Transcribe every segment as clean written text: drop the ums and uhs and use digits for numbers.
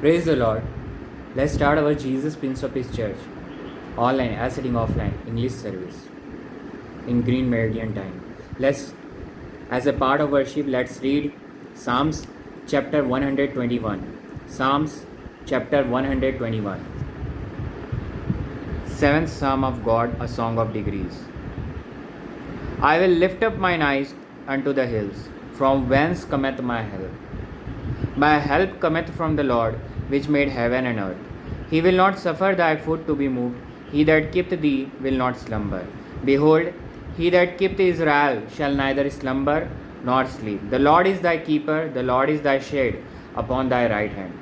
Praise the Lord. Let's start our Jesus Prince of Peace Church online, sitting offline English service in Green Meridian time. As a part of worship, let's read Psalms chapter 121. Psalms chapter 121. Seventh Psalm of God, a song of degrees. I will lift up mine eyes unto the hills, from whence cometh my help. My help cometh from the Lord, which made heaven and earth. He will not suffer thy foot to be moved. He that keepeth thee will not slumber. Behold, he that keepeth Israel shall neither slumber nor sleep. The Lord is thy keeper, the Lord is thy shade upon thy right hand.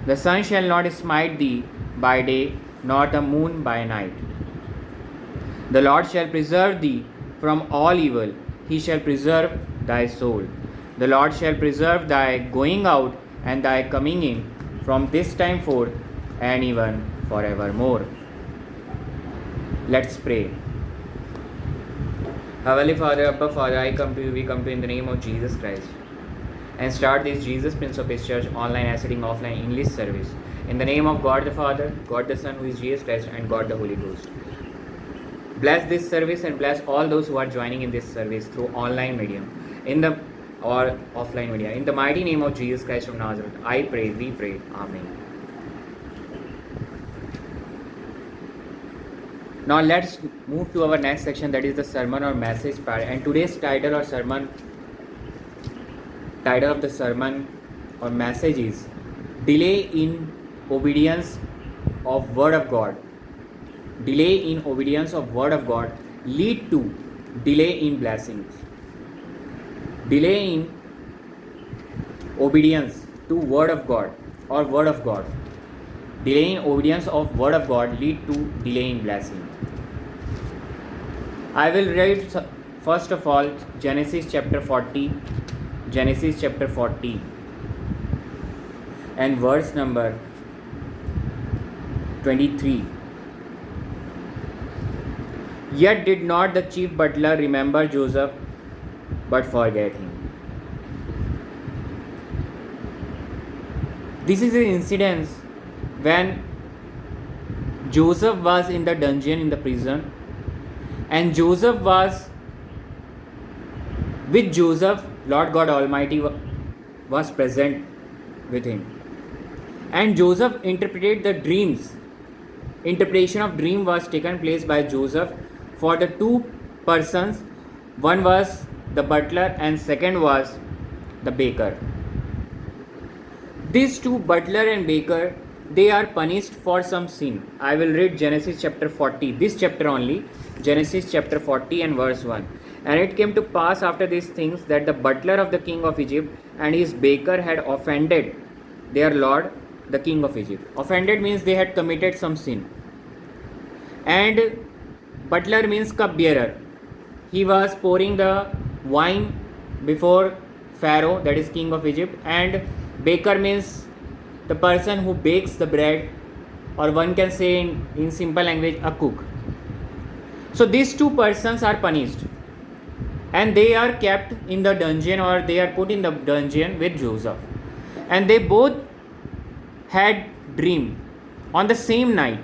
The sun shall not smite thee by day, nor the moon by night. The Lord shall preserve thee from all evil. He shall preserve thy soul. The Lord shall preserve thy going out and thy coming in from this time forth and even forevermore. Let's pray. Heavenly Father, Abba Father, I come to you, we come to you in the name of Jesus Christ and start this Jesus Prince of Peace Church online, sitting offline English service. In the name of God the Father, God the Son, who is Jesus Christ, and God the Holy Ghost. Bless this service and bless all those who are joining in this service through online medium or offline media. In the mighty name of Jesus Christ from Nazareth, I pray, we pray. Amen. Now let's move to our next section, that is the sermon or message part. And today's title of the sermon or message is Delay in Obedience of Word of God. Delay in obedience of Word of God lead to delay in blessings. Delay in obedience to Word of God or Word of God. Delay in obedience of Word of God lead to delay in blessing. I will read first of all Genesis chapter 40. Genesis chapter 40 and verse number 23. Yet did not the chief butler remember Joseph, but forget him. This is an incident when Joseph was in the dungeon in the prison, and Joseph was with Joseph, Lord God Almighty was present with him, and Joseph interpreted the dreams. Interpretation of dream was taken place by Joseph for the two persons. One was the butler and second was the baker. These two, butler and baker, they are punished for some sin. I will read Genesis chapter 40, this chapter only, Genesis chapter 40 and verse 1. And it came to pass after these things that the butler of the king of Egypt and his baker had offended their lord, the king of Egypt. Offended means they had committed some sin. And butler means cupbearer. He was pouring the wine before Pharaoh, that is king of Egypt, and baker means the person who bakes the bread, or one can say in simple language, a cook. So these two persons are punished and they are kept in the dungeon, or they are put in the dungeon with Joseph, and they both had dream on the same night,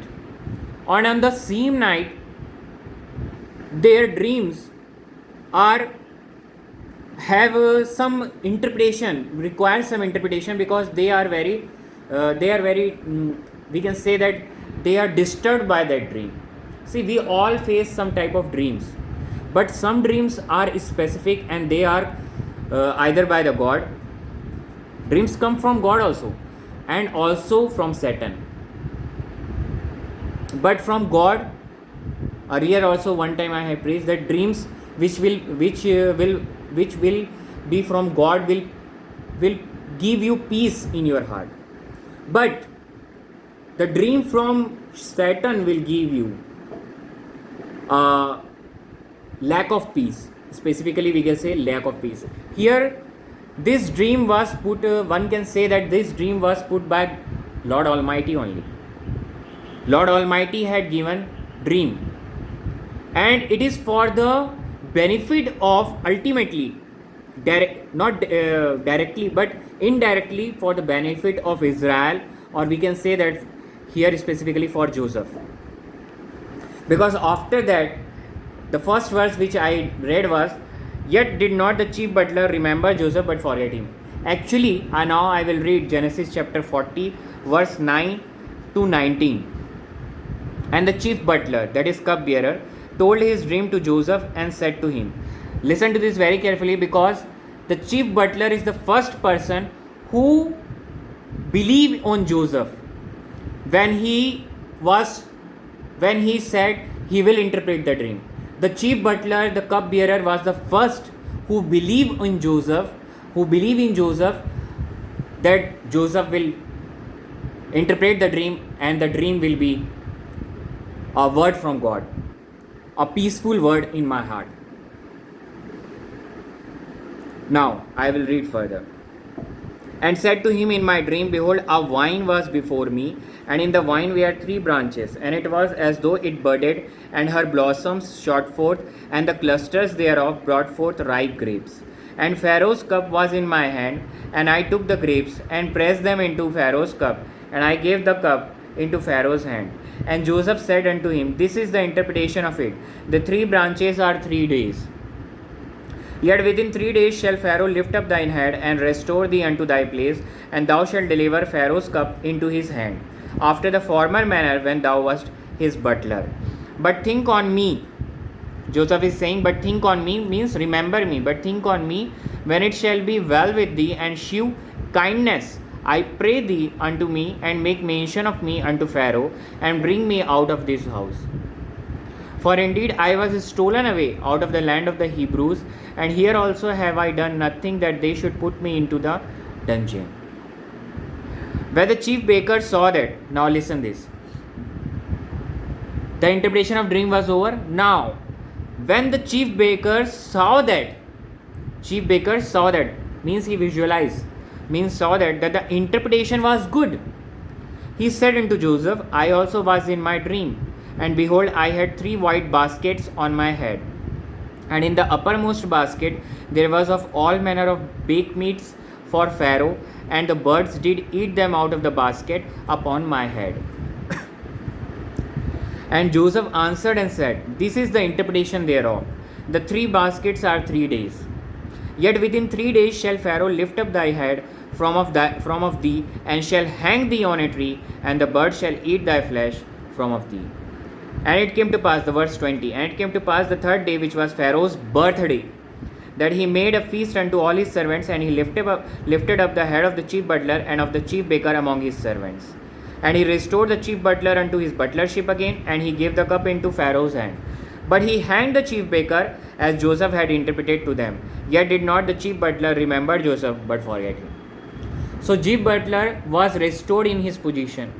and on the same night their dreams have some interpretation, require some interpretation, because they are very we can say that they are disturbed by that dream. See, we all face some type of dreams, but some dreams are specific and they are either by the God. Dreams come from God also, and also from Satan. But from God, earlier also one time I have preached that dreams which will be from God will give you peace in your heart. But the dream from Satan will give you lack of peace. Specifically, we can say lack of peace. Here, this dream was put, one can say that this dream was put by Lord Almighty only. Lord Almighty had given dream, and it is for the benefit of ultimately not directly but indirectly for the benefit of Israel or we can say that here specifically for Joseph. Because after that, the first verse which I read was, "Yet did not the chief butler remember Joseph but forget him." Actually, now I will read Genesis chapter 40, verse 9 to 19. "And the chief butler, that is cupbearer, told his dream to Joseph and said to him," listen to this very carefully, because the chief butler is the first person who believed on Joseph when he said he will interpret the dream. The chief butler, the cupbearer, was the first who believed in Joseph, that Joseph will interpret the dream and the dream will be a word from God, a peaceful word in my heart. Now I will read further. "And said to him in my dream, behold, a vine was before me, and in the vine were 3 branches, and it was as though it budded, and her blossoms shot forth, and the clusters thereof brought forth ripe grapes. And Pharaoh's cup was in my hand, and I took the grapes, and pressed them into Pharaoh's cup, and I gave the cup into Pharaoh's hand. And Joseph said unto him, This is the interpretation of it. The 3 branches are 3 days. Yet within 3 days shall Pharaoh lift up thine head, and restore thee unto thy place, and thou shalt deliver Pharaoh's cup into his hand, after the former manner when thou wast his butler. But think on me." Joseph is saying, but think on me means remember me, but think on me when it shall be well with thee, and shew kindness, I pray thee, unto me, and make mention of me unto Pharaoh, and bring me out of this house. For indeed I was stolen away out of the land of the Hebrews, and here also have I done nothing that they should put me into the dungeon. Where the chief baker saw that," now listen this, the interpretation of dream was over. Now, when the chief baker saw that means he visualized, means saw that the interpretation was good. He said unto Joseph, "I also was in my dream, and behold, I had 3 white baskets on my head. And in the uppermost basket there was of all manner of baked meats for Pharaoh, and the birds did eat them out of the basket upon my head." And Joseph answered and said, "This is the interpretation thereof. The 3 baskets are 3 days. Yet within 3 days shall Pharaoh lift up thy head from of thee, and shall hang thee on a tree, and the birds shall eat thy flesh from of thee." And it came to pass, the verse 20, "And it came to pass the 3rd day, which was Pharaoh's birthday, that he made a feast unto all his servants, and he lifted up the head of the chief butler and of the chief baker among his servants. And he restored the chief butler unto his butlership again, and he gave the cup into Pharaoh's hand. But he hanged the chief baker, as Joseph had interpreted to them. Yet did not the chief butler remember Joseph, but forget him." So chief butler was restored in his position,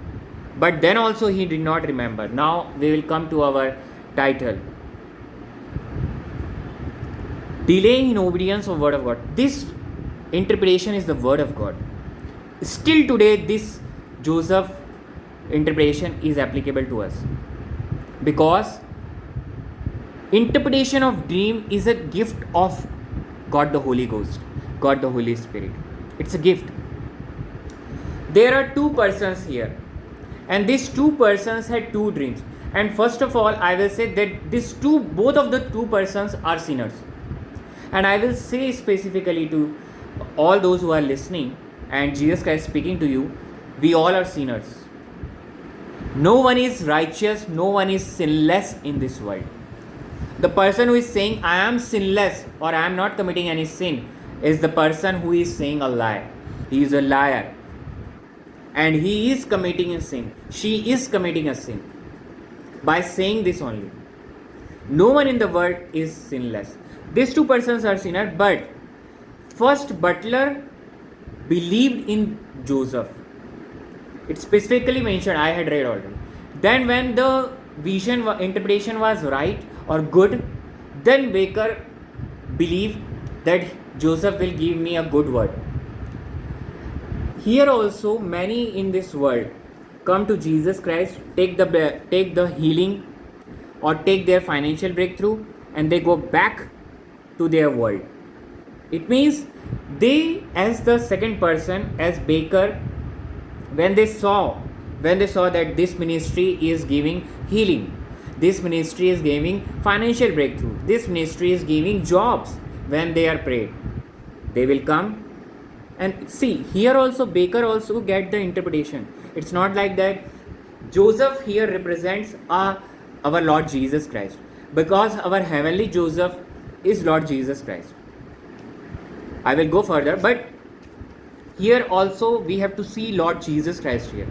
but then also he did not remember. Now we will come to our title, Delaying in Obedience of Word of God. This interpretation is the Word of God. Still today this Joseph interpretation is applicable to us, because interpretation of dream is a gift of God the Holy Ghost, God the Holy Spirit. It's a gift. There are 2 persons here, and these 2 persons had 2 dreams. And first of all, I will say that both of the 2 persons are sinners. And I will say specifically to all those who are listening, and Jesus Christ speaking to you, we all are sinners. No one is righteous, no one is sinless in this world. The person who is saying I am sinless or I am not committing any sin is the person who is saying a lie. He is a liar. And he is committing a sin. She is committing a sin by saying this only. No one in the world is sinless. These 2 persons are sinners, but first butler believed in Joseph. It's specifically mentioned, I had read already. Then when the interpretation was right or good, then baker believed that Joseph will give me a good word. Here also many in this world come to Jesus Christ, take the healing or take their financial breakthrough, and they go back to their world. It means they, as the second person, as baker, when they saw that this ministry is giving healing, this ministry is giving financial breakthrough, this ministry is giving jobs, when they are prayed, they will come. And see, here also Baker also get the interpretation. It's not like that. Joseph here represents our Lord Jesus Christ, because our heavenly Joseph is Lord Jesus Christ. I will go further, but here also we have to see Lord Jesus Christ here.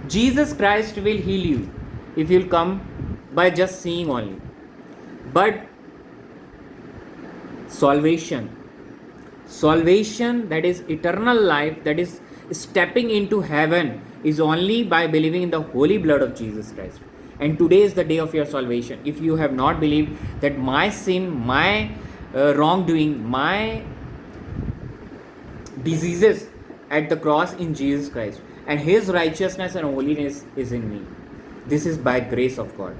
Jesus Christ will heal you if you'll come by just seeing only. But salvation, that is eternal life, that is stepping into heaven, is only by believing in the holy blood of Jesus Christ. And today is the day of your salvation. If you have not believed that my sin, my wrongdoing, my diseases at the cross in Jesus Christ, and His righteousness and holiness is in me, this is by grace of God.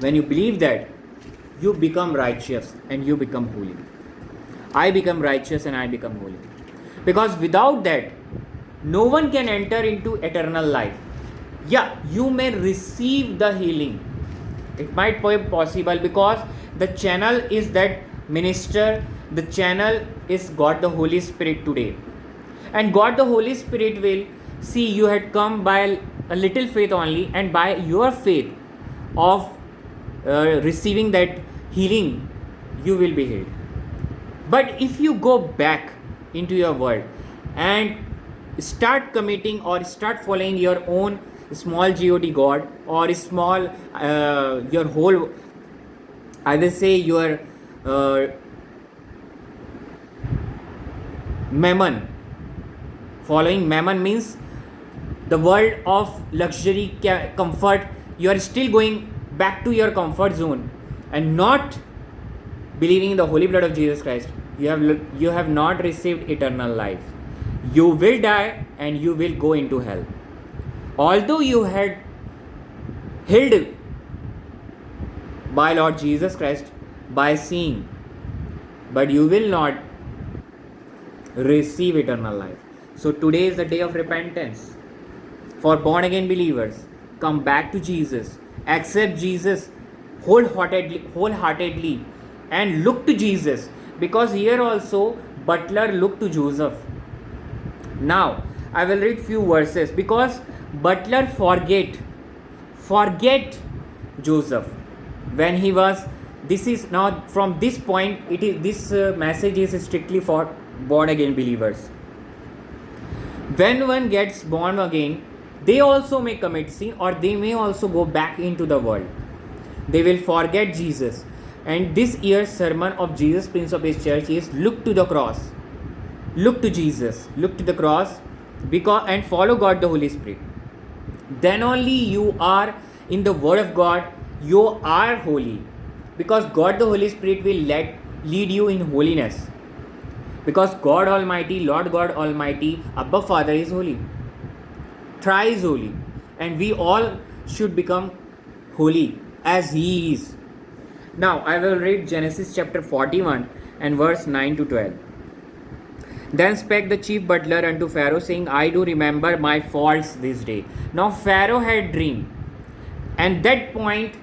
When you believe that, you become righteous and you become holy. I become righteous and I become holy. Because without that, no one can enter into eternal life. Yeah, you may receive the healing. It might be possible because the channel is that minister, the channel is God the Holy Spirit today. And God the Holy Spirit will see you had come by a little faith only, and by your faith of receiving that healing, you will be healed. But if you go back into your world and start committing or start following your own small God, or small your whole, I will say your mammon, following mammon means the world of luxury, comfort, you are still going back to your comfort zone and not believing in the holy blood of Jesus Christ, you have not received eternal life. You will die and you will go into hell. Although you had healed by Lord Jesus Christ by seeing, but you will not receive eternal life. So today is the day of repentance for born again believers. Come back to Jesus, accept Jesus wholeheartedly and look to Jesus, because here also butler looked to Joseph. Now I will read few verses, because butler forget Joseph when he was, this is now from this point, it is this message is strictly for born again believers. When one gets born again, they also may commit sin, or they may also go back into the world. They will forget Jesus. And this year's sermon of Jesus, Prince of His Church, is look to the cross, look to Jesus, look to the cross, because and follow God the Holy Spirit. Then only you are in the Word of God, you are holy, because God the Holy Spirit will lead you in holiness. Because God Almighty, Lord God Almighty, Abba Father is holy, thrice holy, and we all should become holy as He is. Now I will read Genesis chapter 41 and verse 9 to 12. Then spake the chief butler unto Pharaoh, saying, I do remember my faults this day. Now Pharaoh had dreamed, and that point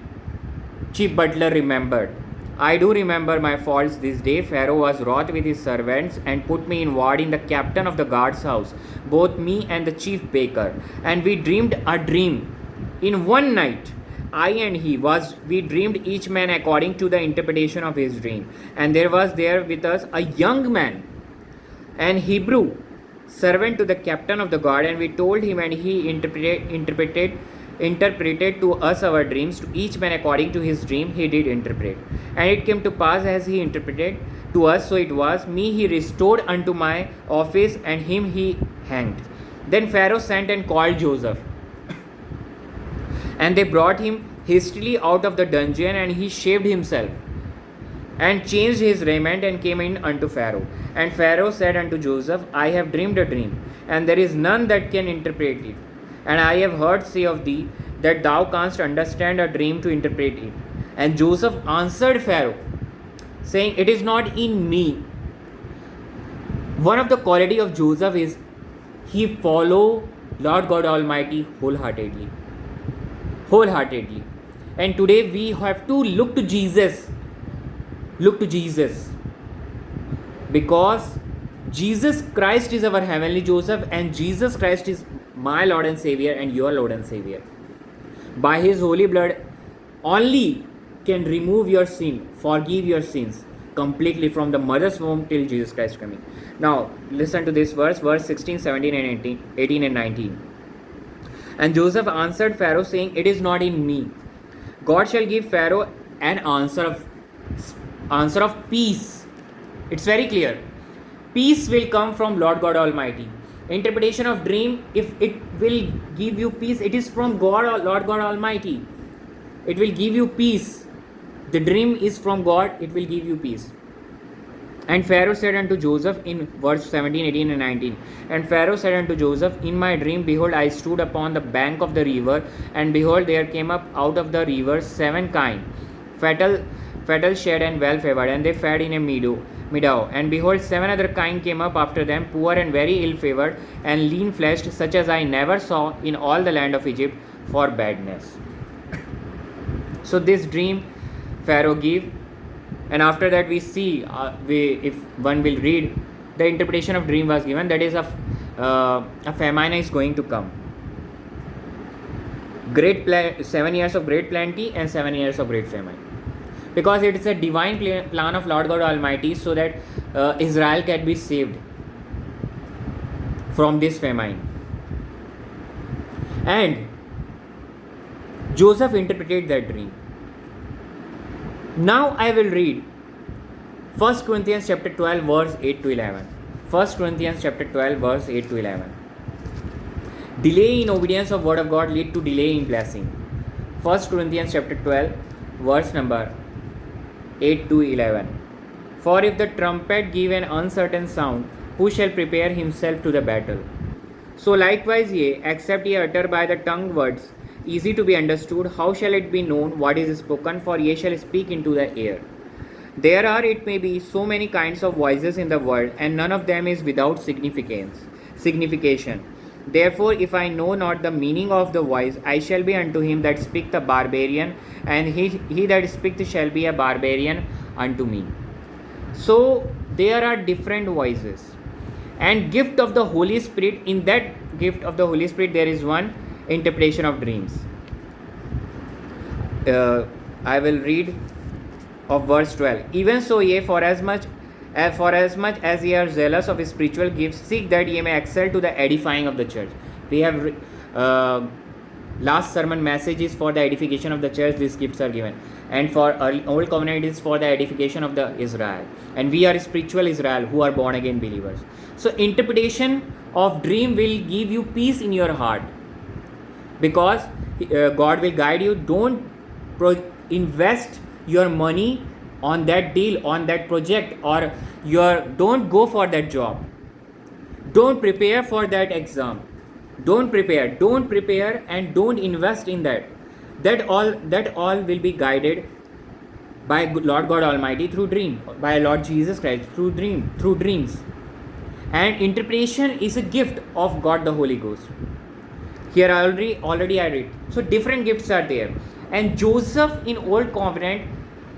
chief butler remembered. I do remember my faults this day. Pharaoh was wroth with his servants, and put me in ward in the captain of the guard's house, both me and the chief baker. And we dreamed a dream in one night. I and he we dreamed each man according to the interpretation of his dream. And there was there with us a young man, an Hebrew, servant to the captain of the guard, and we told him, and he interpreted to us our dreams. To each man according to his dream he did interpret. And it came to pass as he interpreted to us, so it was. Me he restored unto my office, and him he hanged. Then Pharaoh sent and called Joseph. And they brought him hastily out of the dungeon, and he shaved himself, and changed his raiment, and came in unto Pharaoh. And Pharaoh said unto Joseph, I have dreamed a dream, and there is none that can interpret it. And I have heard say of thee, that thou canst understand a dream to interpret it. And Joseph answered Pharaoh, saying, It is not in me. One of the quality of Joseph is he follow Lord God Almighty wholeheartedly. Wholeheartedly. And today we have to look to Jesus. Look to Jesus. Because Jesus Christ is our heavenly Joseph, and Jesus Christ is my Lord and Savior and your Lord and Savior. By His holy blood only can remove your sin, forgive your sins completely from the mother's womb till Jesus Christ coming. Now listen to this verse 16, 17 and 18 and 19. And Joseph answered Pharaoh, saying, It is not in me. God shall give Pharaoh an answer of peace. It's very clear. Peace will come from Lord God Almighty. Interpretation of dream, if it will give you peace, it is from God, Lord God Almighty. It will give you peace. The dream is from God, it will give you peace. And Pharaoh said unto Joseph in verse 17, 18 and 19. And Pharaoh said unto Joseph, In my dream, behold, I stood upon the bank of the river, and behold, there came up out of the river 7 kine, fatal, shed and well favored, and they fed in a meadow. And behold, 7 other kine came up after them, poor and very ill favored, and lean fleshed, such as I never saw in all the land of Egypt, for badness. So this dream Pharaoh gave, and after that we see, if one will read, the interpretation of dream was given, that is a famine is going to come. 7 years of great plenty and 7 years of great famine. Because it is a divine plan of Lord God Almighty, so that Israel can be saved from this famine. And Joseph interpreted that dream. Now I will read 1 Corinthians chapter 12 verse 8 to 11. 1 Corinthians chapter 12 verse 8 to 11. Delay in obedience of word of God lead to delay in blessing. 1 Corinthians chapter 12 verse number 8 to 11. For if the trumpet give an uncertain sound, who shall prepare himself to the battle? So likewise ye, except ye utter by the tongue words, easy to be understood, how shall it be known what is spoken? For ye shall speak into the air. There are, it may be, so many kinds of voices in the world, and none of them is without signification. Therefore, if I know not the meaning of the voice, I shall be unto him that speak the barbarian, and he that speaketh shall be a barbarian unto me. So there are different voices. And gift of the Holy Spirit, in that gift of the Holy Spirit there is one, interpretation of dreams. I will read of verse 12. Even so ye, for as much as ye are zealous of spiritual gifts, seek that ye may excel to the edifying of the church. We have last sermon message is for the edification of the church, these gifts are given. And for old covenant is for the edification of the Israel. And we are spiritual Israel who are born again believers. So interpretation of dream will give you peace in your heart. Because God will guide you. Don't invest your money on that deal, on that project, or don't go for that job. Don't prepare for that exam. Don't prepare and don't invest in that. That all will be guided by Lord God Almighty through dream, by Lord Jesus Christ through dreams. And interpretation is a gift of God the Holy Ghost. Here already I read. So different gifts are there. And Joseph in Old Covenant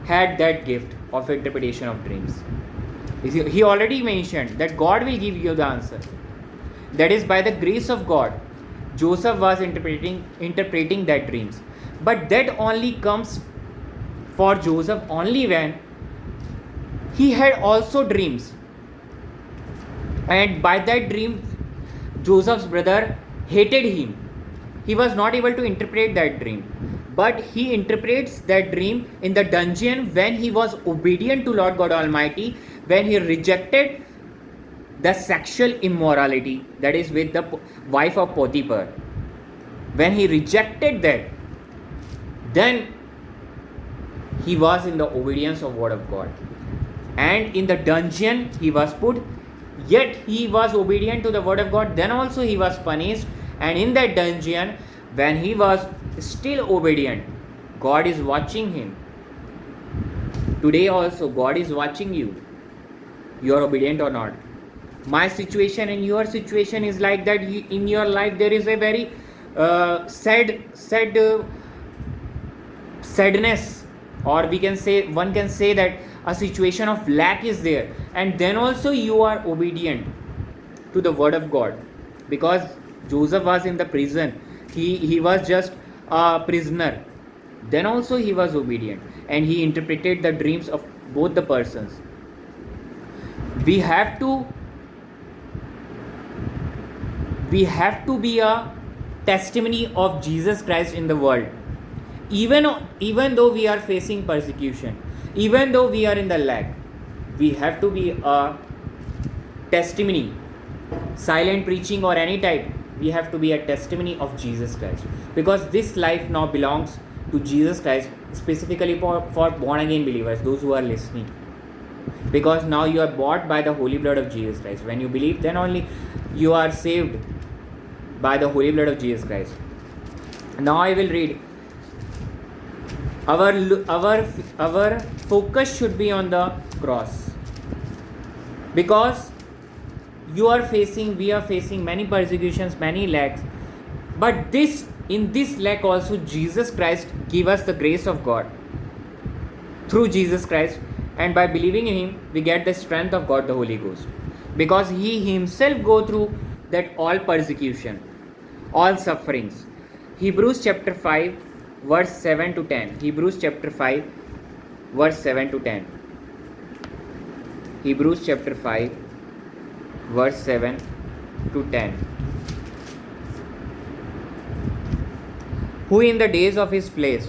had that gift of interpretation of dreams. He already mentioned that God will give you the answer. That is by the grace of God. Joseph was interpreting that dreams. But that only comes for Joseph only when he had also dreams. And by that dream, Joseph's brother hated him. He was not able to interpret that dream. But he interprets that dream in the dungeon when he was obedient to Lord God Almighty, when he rejected the sexual immorality, that is with the wife of Potiphar. When he rejected that, then he was in the obedience of word of God. And in the dungeon he was put, yet he was obedient to the word of God. Then also he was punished. And in that dungeon, when he was still obedient, God is watching him. Today also God is watching you. You are obedient or not. My situation and your situation is like that. In your life there is a very sadness, or we can say, one can say that a situation of lack is there, and then also you are obedient to the word of God. Because Joseph was in the prison, he was just a prisoner, then also he was obedient, and he interpreted the dreams of both the persons. We have to be a testimony of Jesus Christ in the world. Even though we are facing persecution, even though we are in the lack, we have to be a testimony. Silent preaching or any type, we have to be a testimony of Jesus Christ, because this life now belongs to Jesus Christ, specifically for born again believers, those who are listening. Because now you are bought by the holy blood of Jesus Christ. When you believe, then only you are saved by the holy blood of Jesus Christ. Now I will read. Our focus should be on the cross, because we are facing many persecutions, many lacks, but in this lack also Jesus Christ give us the grace of God through Jesus Christ, and by believing in him we get the strength of God, the Holy Ghost, because he himself go through that all persecution, all sufferings. Hebrews chapter 5 verse 7 to 10. Hebrews chapter 5 verse 7 to 10. Hebrews chapter 5 verse 7 to 10. Who in the days of his flesh,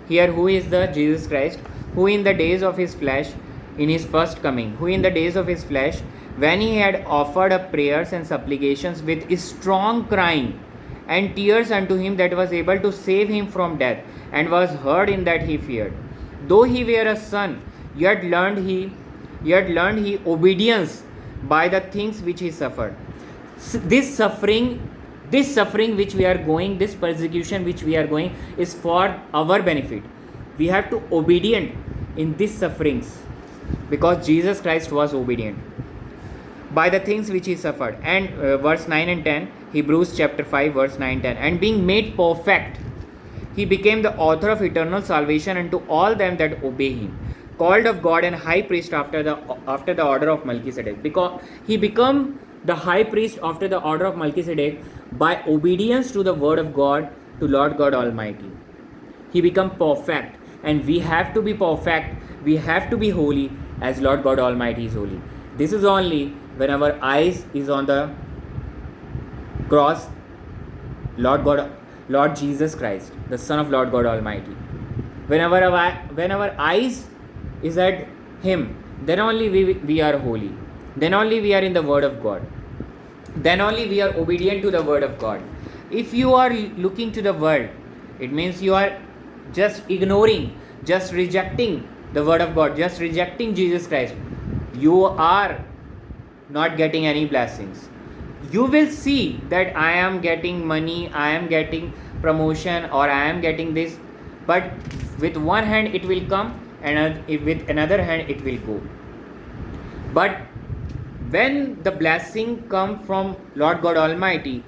here who is the Jesus Christ, who in the days of his flesh, in his first coming, who in the days of his flesh, when he had offered up prayers and supplications with strong crying and tears unto him that was able to save him from death, and was heard in that he feared. Though he were a son, yet learned he obedience by the things which he suffered. This suffering which we are going, this persecution which we are going, is for our benefit. We have to obedient in these sufferings, because Jesus Christ was obedient by the things which he suffered. And verse 9 and 10, Hebrews chapter 5 verse 9 10. And being made perfect, he became the author of eternal salvation unto all them that obey him, called of God and high priest after the order of Melchizedek. Because he became the high priest after the order of Melchizedek by obedience to the word of God, to Lord God Almighty. He became perfect, and we have to be perfect, we have to be holy as Lord God Almighty is holy. This is only when our eyes is on the cross, Lord Jesus Christ, the Son of Lord God Almighty. When our eyes is at him, then only we are holy. Then only we are in the word of God. Then only we are obedient to the word of God. If you are looking to the world, it means you are just ignoring, just rejecting the word of God, just rejecting Jesus Christ. You are not getting any blessings. You will see that I am getting money, I am getting promotion, or I am getting this, but with one hand it will come, and with another hand it will go. But when the blessing comes from Lord God Almighty,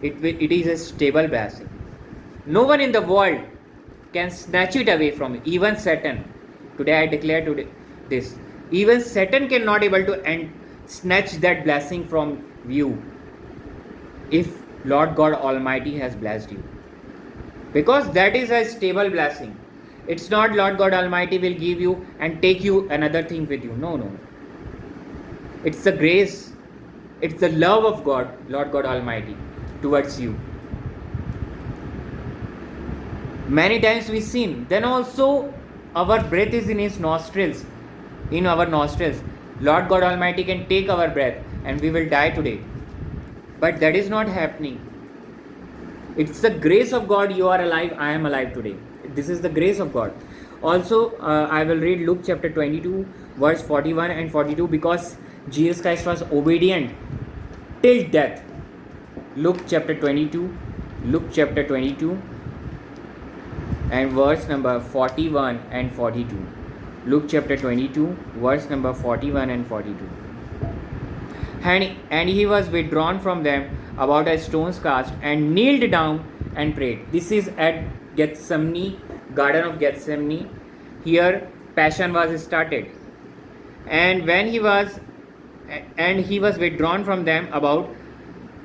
it is a stable blessing. No one in the world can snatch it away from you. Even Satan. Today I declare this. Even Satan cannot able to snatch that blessing from you if Lord God Almighty has blessed you. Because that is a stable blessing. It's not Lord God Almighty will give you and take you another thing with you. No. It's the grace. It's the love of God, Lord God Almighty, towards you. Many times we sin. Then also our breath is in his nostrils. In our nostrils. Lord God Almighty can take our breath and we will die today. But that is not happening. It's the grace of God. You are alive. I am alive today. This is the grace of God. Also, I will read Luke chapter 22, verse 41 and 42, because Jesus Christ was obedient till death. Luke chapter 22 and verse number 41 and 42. Luke chapter 22, verse number 41 and 42. and he was withdrawn from them about a stone's cast and kneeled down and prayed. This is at Gethsemane, Garden of Gethsemane. Here passion was started. And when he was withdrawn from them about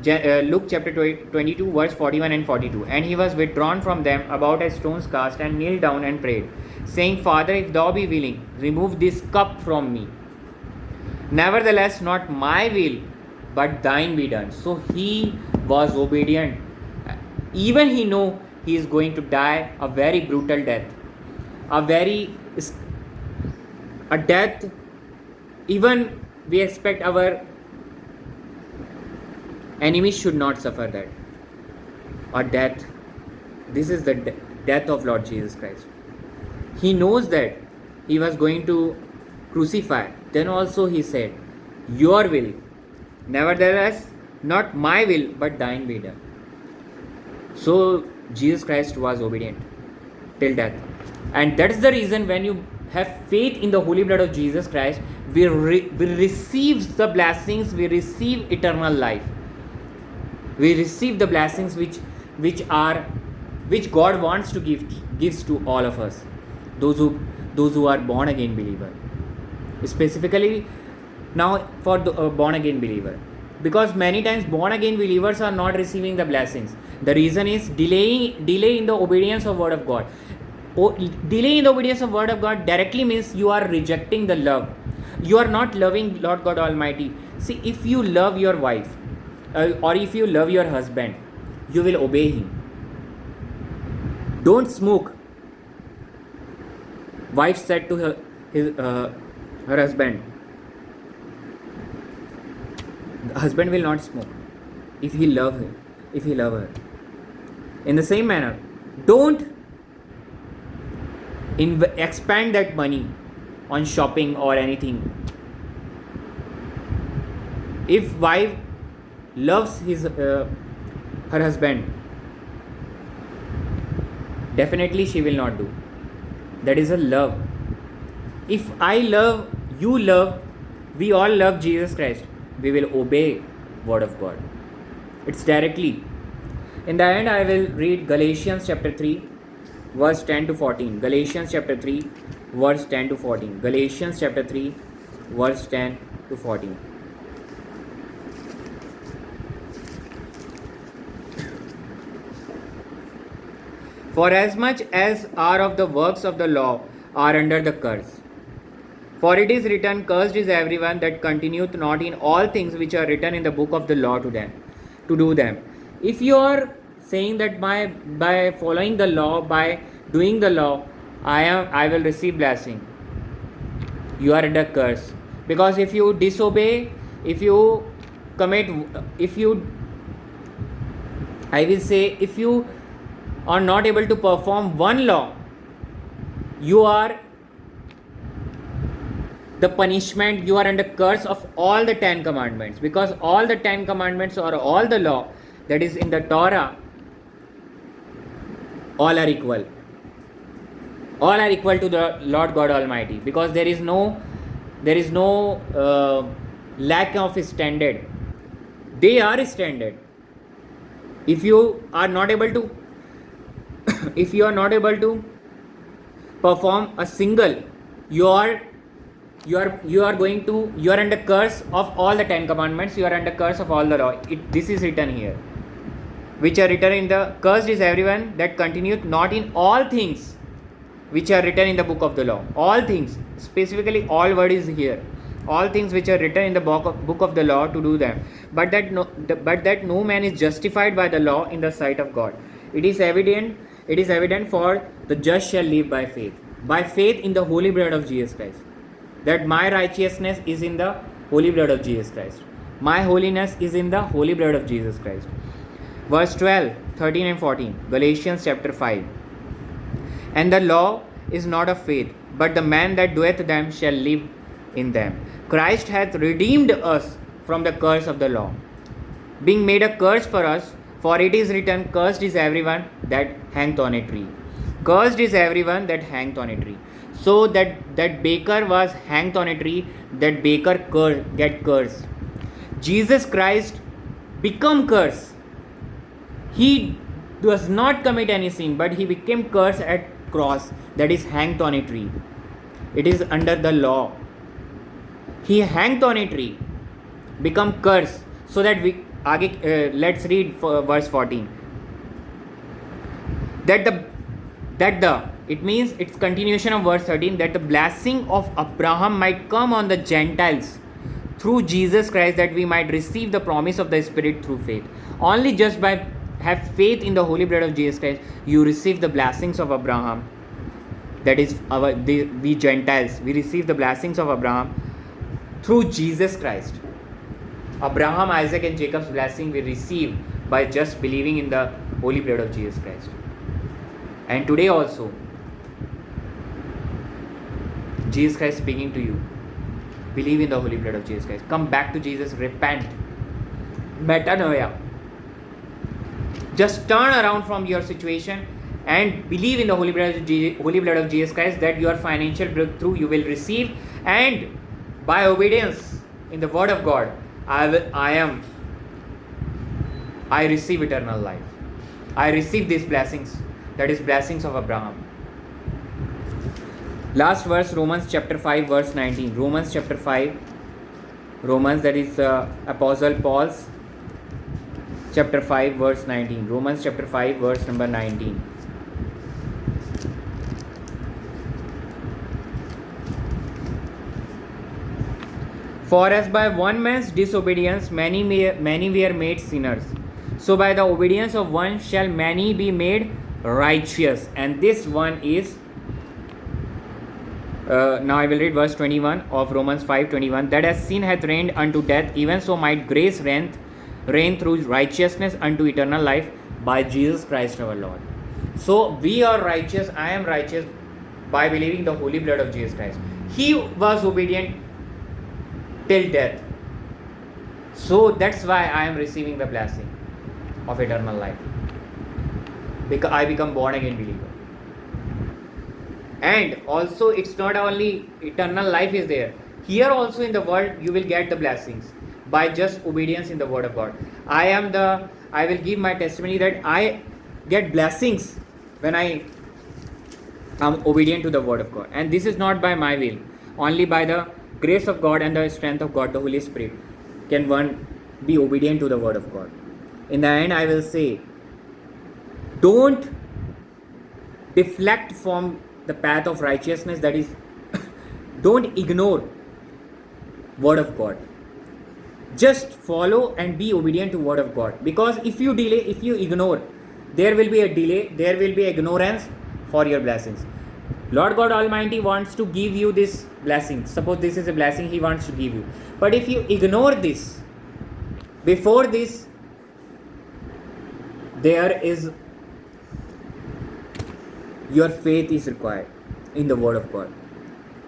Luke chapter 22 verse 41 and 42. And he was withdrawn from them about a stone's cast and kneeled down and prayed, saying, Father, if thou be willing, remove this cup from me. Nevertheless, not my will, but thine be done. So he was obedient. Even he know he is going to die a very brutal death. A death, even we expect our enemies should not suffer that. Or death. This is the death of Lord Jesus Christ. He knows that he was going to crucify. Then also he said, your will. Nevertheless, not my will, but thine be done. So Jesus Christ was obedient till death. And that's the reason when you have faith in the holy blood of Jesus Christ, we receive the blessings, we receive eternal life. We receive the blessings which God wants to gives to all of us, those who are born again believer. Specifically, now for the born again believer, because many times born again believers are not receiving the blessings. The reason is delay in the obedience of word of God. Delay in the obedience of word of God directly means you are rejecting the love. You are not loving Lord God Almighty. See, if you love your wife, or if you love your husband, you will obey him. Don't smoke. Wife said to her husband, the husband will not smoke if he love her. In the same manner, don't expand that money on shopping or anything. If wife loves her husband, definitely she will not do. That is a love. If I love, you love, we all love Jesus Christ, we will obey word of God. It's directly. In the end, I will read Galatians chapter 3 verse 10 to 14. Galatians chapter 3 verse 10 to 14. Galatians chapter 3 verse 10 to 14. For as much as are of the works of the law are under the curse. For it is written, cursed is everyone that continueth not in all things which are written in the book of the law to do them. If you are saying that by following the law, by doing the law, I will receive blessing, you are under curse. Because if you disobey, if you are not able to perform one law, you are the punishment, you are under curse of all the 10 commandments. Because all the 10 commandments or all the law that is in the Torah, all are equal. All are equal to the Lord God Almighty, because there is no lack of standard. They are standard. If you are not able to perform a single, you are under curse of all the 10 commandments. You are under curse of all the law. This is written here, which are written in the cursed is everyone that continueth not in all things which are written in the book of the law. All things, specifically all word is here. All things which are written in the book of the law to do them, but that no man is justified by the law in the sight of God. It is evident for the just shall live by faith in the holy blood of Jesus Christ. That my righteousness is in the holy blood of Jesus Christ. My holiness is in the holy blood of Jesus Christ. Verse 12, 13 and 14. Galatians chapter 5. And the law is not of faith, but the man that doeth them shall live in them. Christ hath redeemed us from the curse of the law, being made a curse for us, for it is written, cursed is everyone that hangeth on a tree. Cursed is everyone that hangeth on a tree. So that baker was hanged on a tree, that baker get cursed. Jesus Christ become curse. He does not commit any sin, but he became curse at cross, that is hanged on a tree. It is under the law. He hanged on a tree, become curse, so that we let's read verse 14. It means it's continuation of verse 13, that the blessing of Abraham might come on the Gentiles through Jesus Christ, that we might receive the promise of the Spirit through faith. Only just by have faith in the holy blood of Jesus Christ, you receive the blessings of Abraham. That is we Gentiles, we receive the blessings of Abraham through Jesus Christ. Abraham, Isaac and Jacob's blessing we receive by just believing in the holy blood of Jesus Christ. And today also, Jesus Christ speaking to you. Believe in the holy blood of Jesus Christ. Come back to Jesus. Repent. Metanoia. Just turn around from your situation and believe in the holy blood of Jesus Christ, that your financial breakthrough you will receive, and by obedience in the word of God, I receive eternal life. I receive these blessings. That is blessings of Abraham. Last verse, Romans chapter 5 verse 19. Romans chapter 5. Romans, that is Apostle Paul's chapter 5 verse 19. Romans chapter 5 verse number 19. For as by one man's disobedience many were made sinners, so by the obedience of one shall many be made righteous. And this one is now I will read verse 21 of Romans 5:21, that as sin hath reigned unto death, even so might grace reign through righteousness unto eternal life by Jesus Christ our Lord. So we are righteous, I am righteous by believing the holy blood of Jesus Christ. He was obedient till death. So that's why I am receiving the blessing of eternal life, because I become born again believer. And also it's not only eternal life is there, here also in the world you will get the blessings by just obedience in the word of God. I will give my testimony that I get blessings when I am obedient to the word of God. And this is not by my will, only by the grace of God and the strength of God, the Holy Spirit, can one be obedient to the word of God. In the end, I will say, don't deflect from the path of righteousness, that is, don't ignore word of God. Just follow and be obedient to word of God. Because if you delay, if you ignore, there will be a delay, there will be ignorance for your blessings. Lord God Almighty wants to give you this blessing. Suppose this is a blessing He wants to give you. But if you ignore this, before this, there is your faith is required in the word of God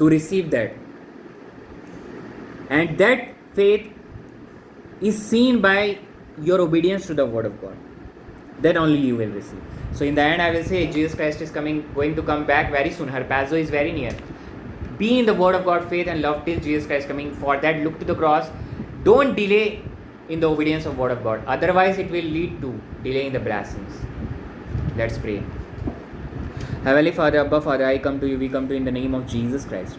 to receive that. And that faith is seen by your obedience to the word of God. Then only you will receive. So in the end, I will say Jesus Christ is going to come back very soon. Harpazo is very near. Be in the word of God, faith and love till Jesus Christ coming. For that, look to the cross. Don't delay in the obedience of word of God. Otherwise, it will lead to delay in the blessings. Let's pray. Heavenly Father, Abba Father, I come to you. We come to you in the name of Jesus Christ.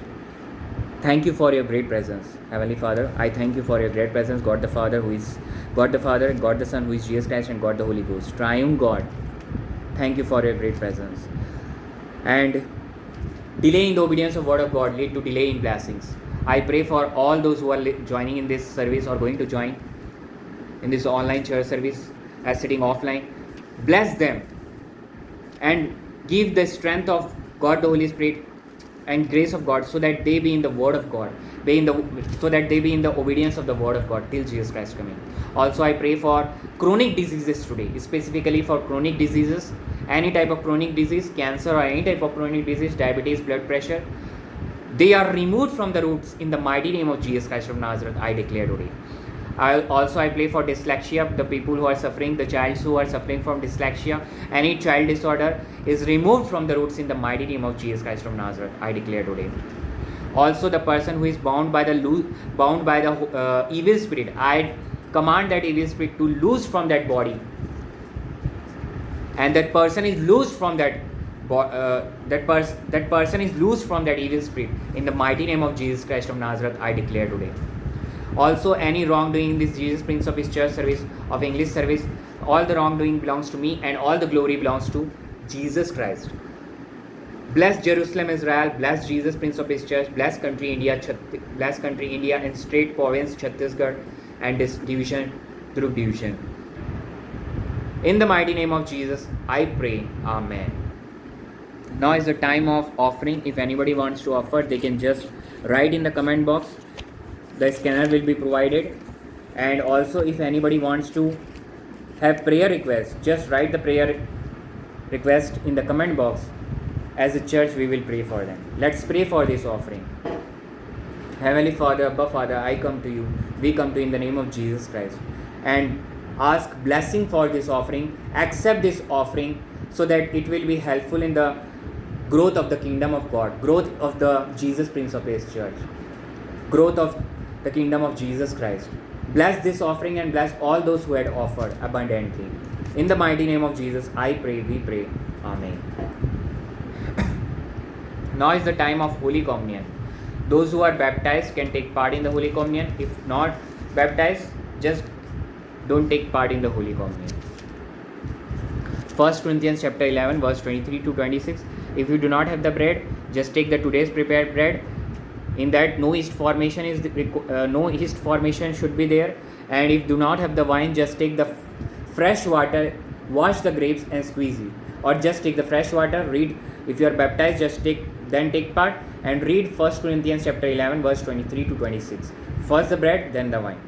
Thank you for your great presence. Heavenly Father, I thank you for your great presence. God the Father, who is God the Father, God the Son, who is Jesus Christ, and God the Holy Ghost. Triune God. Thank you for your great presence. And delay in the obedience of word of God lead to delay in blessings. I pray for all those who are joining in this service or going to join in this online church service as sitting offline. Bless them and give the strength of God the Holy Spirit and grace of God, so that they be in the word of God, so that they be in the obedience of the word of God till Jesus Christ coming. Also, I pray for chronic diseases today, specifically for chronic diseases, any type of chronic disease, cancer or any type of chronic disease, diabetes, blood pressure. They are removed from the roots in the mighty name of Jesus Christ of Nazareth, I declare today. I pray for dyslexia, the people who are suffering, the childs who are suffering from dyslexia, any child disorder is removed from the roots in the mighty name of Jesus Christ of Nazareth, I declare today. Also, the person who is bound by the evil spirit, I command that evil spirit to loose from that body, and that person is loose from that person is loose from that evil spirit. In the mighty name of Jesus Christ of Nazareth, I declare today. Also, any wrongdoing in this Jesus Prince of his church service, of English service, all the wrongdoing belongs to me, and all the glory belongs to Jesus Christ. Bless Jerusalem, Israel. Bless Jesus Prince of his church. Bless country India. Bless country India and state province Chhattisgarh and this division, Dhruv division. In the mighty name of Jesus, I pray. Amen. Now is the time of offering. If anybody wants to offer, they can just write in the comment box. The scanner will be provided. And also, if anybody wants to have prayer requests, just write the prayer request in the comment box. As a church, we will pray for them. Let's pray for this offering. Heavenly Father, Abba Father, I come to you. We come to you in the name of Jesus Christ and ask blessing for this offering. Accept this offering so that it will be helpful in the growth of the kingdom of God, growth of the Jesus Prince of his church, growth of the kingdom of Jesus Christ. Bless this offering and bless all those who had offered abundantly. In the mighty name of Jesus, I pray, we pray. Amen. Now is the time of Holy Communion. Those who are baptized can take part in the Holy Communion. If not baptized, just don't take part in the Holy Communion. 1 Corinthians chapter 11 verse 23 to 26. If you do not have the bread, just take the today's prepared bread. In that no yeast formation should be there. And if do not have the wine, just take the fresh water, wash the grapes and squeeze it. Or just take the fresh water, read. If you are baptized, just take part and read 1 Corinthians chapter 11 verse 23 to 26. First the bread, then the wine.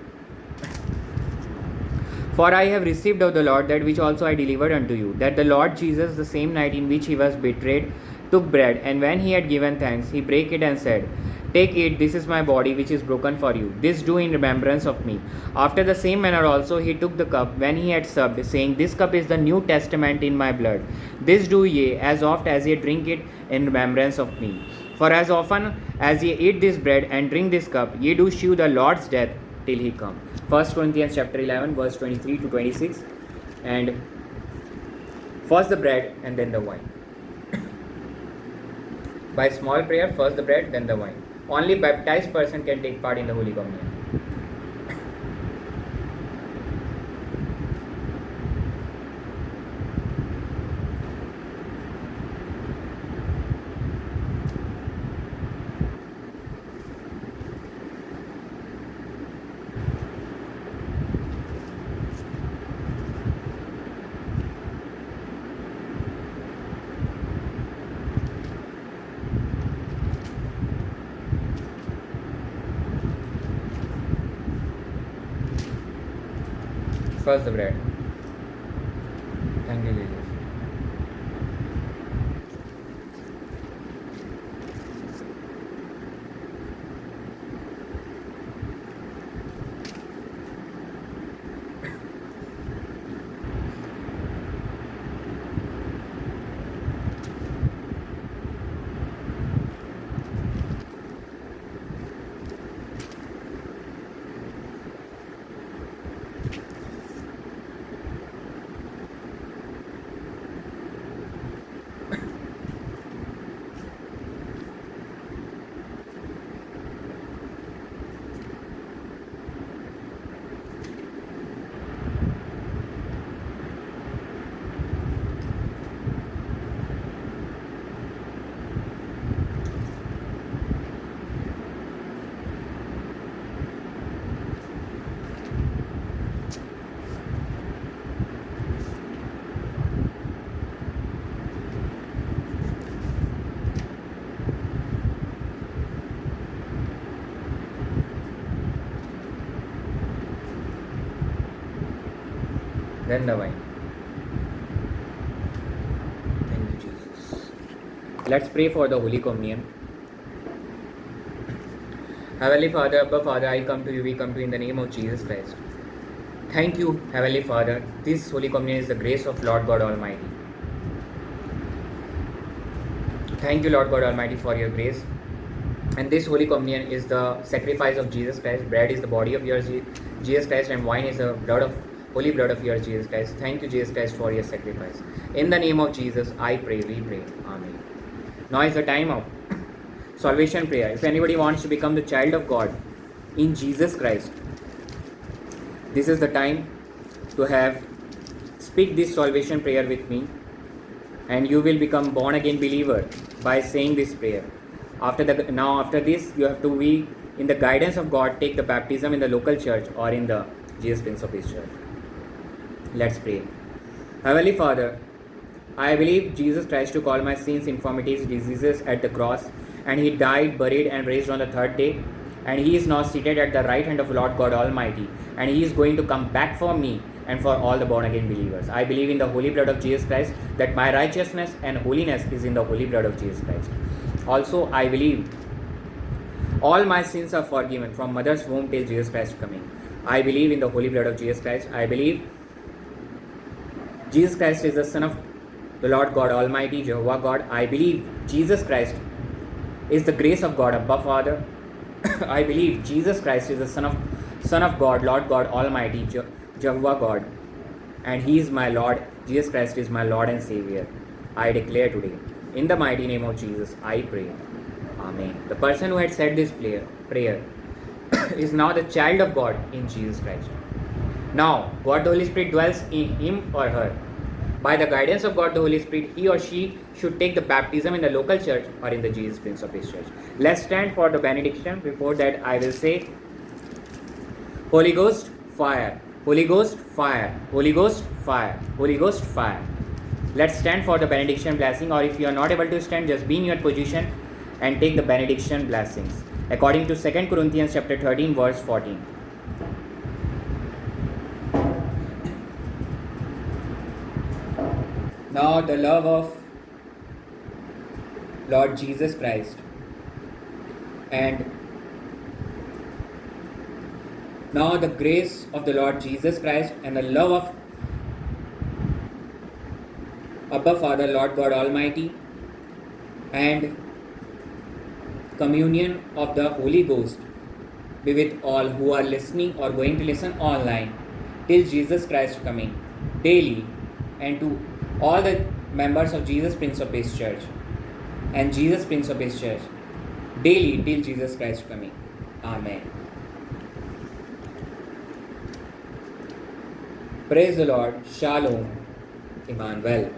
For I have received of the Lord that which also I delivered unto you, that the Lord Jesus, the same night in which he was betrayed, took bread, and when he had given thanks, he brake it and said, Take, eat, this is my body which is broken for you. This do in remembrance of me. After the same manner also he took the cup when he had supped, saying, This cup is the New Testament in my blood. This do ye as oft as ye drink it in remembrance of me. For as often as ye eat this bread and drink this cup, ye do shew the Lord's death till he come. 1 Corinthians chapter 11 verse 23 to 26. And first the bread and then the wine. By small prayer, first the bread, then the wine. Only baptized person can take part in the Holy Communion. First the bread. Thank you, Jesus. Then the wine. Thank you, Jesus. Let's pray for the Holy Communion. Heavenly Father, Abba Father, I come to you, we come to you in the name of Jesus Christ. Thank you, Heavenly Father. This Holy Communion is the grace of Lord God Almighty. Thank you, Lord God Almighty, for your grace. And this Holy Communion is the sacrifice of Jesus Christ. Bread is the body of your Jesus Christ, and wine is the holy blood of your Jesus Christ. Thank you, Jesus Christ, for your sacrifice. In the name of Jesus, I pray, we pray. Amen. Now is the time of salvation prayer. If anybody wants to become the child of God in Jesus Christ, this is the time to have speak this salvation prayer with me, and you will become born again believer by saying this prayer. After this, you have to be in the guidance of God, take the baptism in the local church or in the Jesus Prince of Peace church. Let's pray. Heavenly Father, I believe Jesus Christ took all my sins, infirmities, diseases at the cross, and He died, buried, and raised on the third day. And He is now seated at the right hand of Lord God Almighty, and He is going to come back for me and for all the born again believers. I believe in the holy blood of Jesus Christ, that my righteousness and holiness is in the holy blood of Jesus Christ. Also, I believe all my sins are forgiven from mother's womb till Jesus Christ coming. I believe in the holy blood of Jesus Christ. I believe Jesus Christ is the Son of the Lord God Almighty, Jehovah God. I believe Jesus Christ is the grace of God, Abba Father. I believe Jesus Christ is the Son of God, Lord God Almighty, Jehovah God, and He is my Lord. Jesus Christ is my Lord and Savior. I declare today, in the mighty name of Jesus, I pray. Amen. The person who had said this prayer is now the child of God in Jesus Christ. Now, God the Holy Spirit dwells in him or her. By the guidance of God the Holy Spirit, he or she should take the baptism in the local church or in the Jesus Prince of Peace church. Let's stand for the benediction. Before that, I will say, Holy Ghost, fire. Holy Ghost, fire. Holy Ghost, fire. Holy Ghost, fire. Let's stand for the benediction blessing, or if you are not able to stand, just be in your position and take the benediction blessings. According to 2 Corinthians chapter 13, verse 14. Now the love of Lord Jesus Christ and now the grace of the Lord Jesus Christ and the love of Abba Father, Lord God Almighty, and communion of the Holy Ghost be with all who are listening or going to listen online till Jesus Christ coming daily, and to all the members of Jesus Prince of Peace Church and Jesus Prince of Peace Church daily till Jesus Christ coming. Amen. Praise the Lord. Shalom. Emmanuel.